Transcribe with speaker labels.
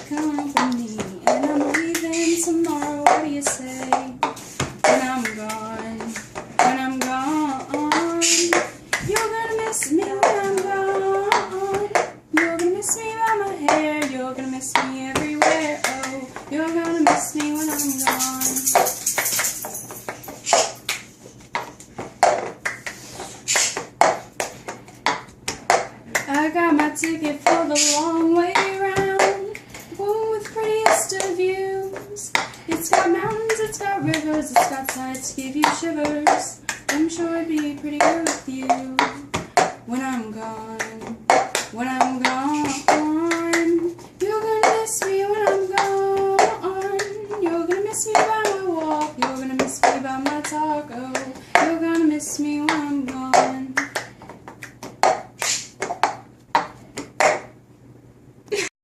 Speaker 1: company, and I'm leaving tomorrow. What do you say? When I'm gone, you're gonna miss me when I'm gone. You're gonna miss me by my hair. You're gonna miss me everywhere. Oh, you're gonna miss me when I'm gone. I got my ticket for the long way round, one with prettiest of views. It's got mountains, it's got rivers, it's got sights to give you shivers. I'm sure it'd be pretty good with you when I'm gone. When I'm gone, you're gonna miss me when I'm gone. You're gonna miss me by my walk, you're gonna miss me by my talk. Oh, you're gonna miss me when I'm gone.